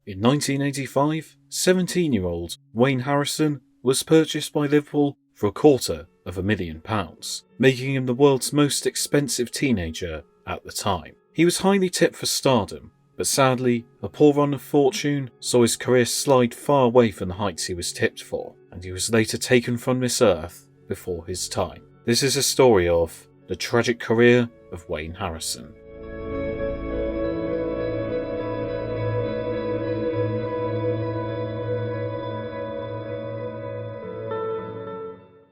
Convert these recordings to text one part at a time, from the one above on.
In 1985, 17-year-old Wayne Harrison was purchased by Liverpool for £250,000, making him the world's most expensive teenager at the time. He was highly tipped for stardom, but sadly, a poor run of fortune saw his career slide far away from the heights he was tipped for, and he was later taken from this earth before his time. This is a story of the tragic career of Wayne Harrison.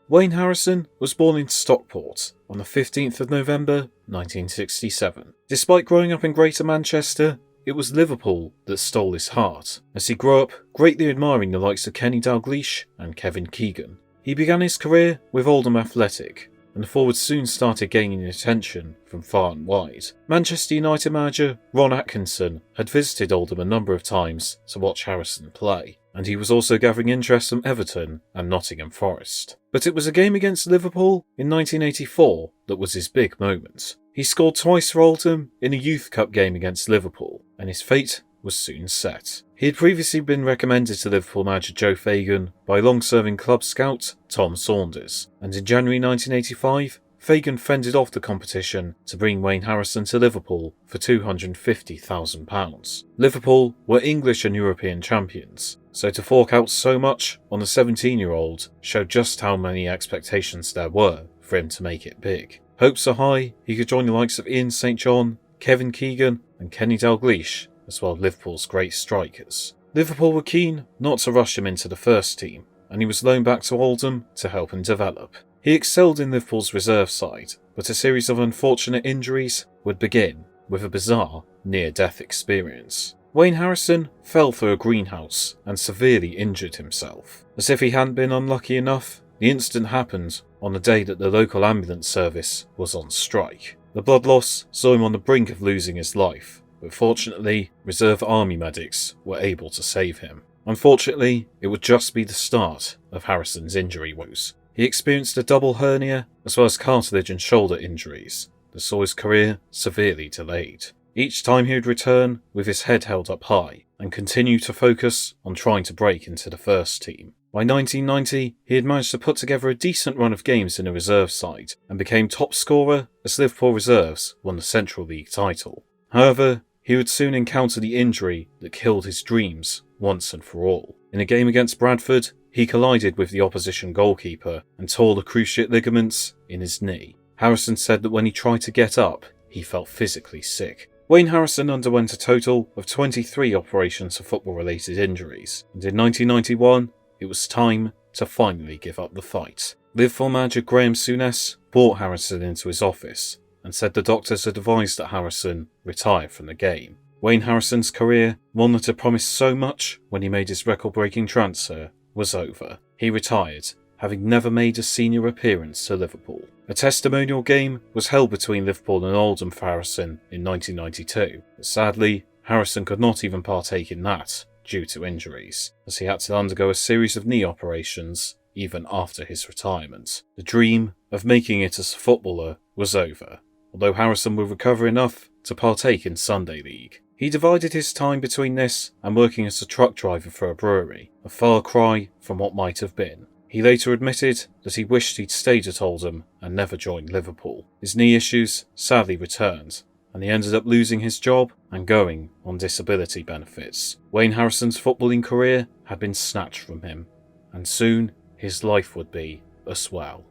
Wayne Harrison was born in Stockport on the 15th of November 1967. Despite growing up in Greater Manchester, it was Liverpool that stole his heart, as he grew up greatly admiring the likes of Kenny Dalglish and Kevin Keegan. He began his career with Oldham Athletic, and the forwards soon started gaining attention from far and wide. Manchester United manager Ron Atkinson had visited Oldham a number of times to watch Harrison play, and he was also gathering interest from Everton and Nottingham Forest. But it was a game against Liverpool in 1984 that was his big moment. He scored twice for Oldham in a Youth Cup game against Liverpool, and his fate was soon set. He had previously been recommended to Liverpool manager Joe Fagan by long-serving club scout Tom Saunders, and in January 1985, Fagan fended off the competition to bring Wayne Harrison to Liverpool for £250,000. Liverpool were English and European champions, so to fork out so much on a 17-year-old showed just how many expectations there were for him to make it big. Hopes are high he could join the likes of Ian St John, Kevin Keegan and Kenny Dalglish, as well as Liverpool's great strikers. Liverpool were keen not to rush him into the first team, and he was loaned back to Oldham to help him develop. He excelled in Liverpool's reserve side, but a series of unfortunate injuries would begin with a bizarre near-death experience. Wayne Harrison fell through a greenhouse and severely injured himself. As if he hadn't been unlucky enough, the incident happened on the day that the local ambulance service was on strike. The blood loss saw him on the brink of losing his life, but fortunately, reserve army medics were able to save him. Unfortunately, it would just be the start of Harrison's injury woes. He experienced a double hernia as well as cartilage and shoulder injuries that saw his career severely delayed. Each time he would return with his head held up high and continue to focus on trying to break into the first team. By 1990, he had managed to put together a decent run of games in the reserve side and became top scorer as Liverpool reserves won the Central League title. However, he would soon encounter the injury that killed his dreams once and for all. In a game against Bradford, he collided with the opposition goalkeeper and tore the cruciate ligaments in his knee. Harrison said that when he tried to get up, he felt physically sick. Wayne Harrison underwent a total of 23 operations for football-related injuries, and in 1991, it was time to finally give up the fight. Liverpool manager Graham Souness brought Harrison into his office and said the doctors had advised that Harrison retire from the game. Wayne Harrison's career, one that had promised so much when he made his record-breaking transfer, was over. He retired, having never made a senior appearance to Liverpool. A testimonial game was held between Liverpool and Oldham for Harrison in 1992, but sadly, Harrison could not even partake in that due to injuries, as he had to undergo a series of knee operations even after his retirement. The dream of making it as a footballer was over, although Harrison would recover enough to partake in Sunday League. He divided his time between this and working as a truck driver for a brewery, a far cry from what might have been. He later admitted that he wished he'd stayed at Oldham and never joined Liverpool. His knee issues sadly returned, and he ended up losing his job and going on disability benefits. Wayne Harrison's footballing career had been snatched from him, and soon his life would be as well.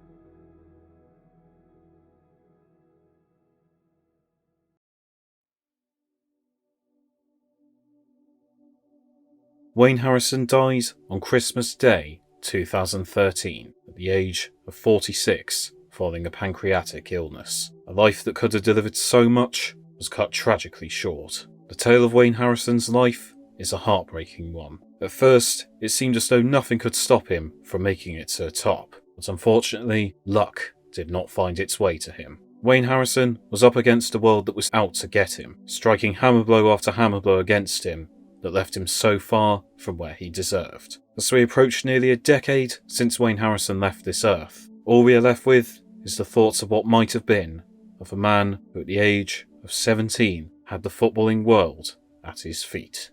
Wayne Harrison died on Christmas Day 2013 at the age of 46 following a pancreatic illness. A life that could have delivered so much was cut tragically short. The tale of Wayne Harrison's life is a heartbreaking one. At first, it seemed as though nothing could stop him from making it to the top, but unfortunately, luck did not find its way to him. Wayne Harrison was up against a world that was out to get him, striking hammer blow after hammer blow against him that left him so far from where he deserved. As we approach nearly a decade since Wayne Harrison left this earth, all we are left with is the thoughts of what might have been of a man who at the age of 17 had the footballing world at his feet.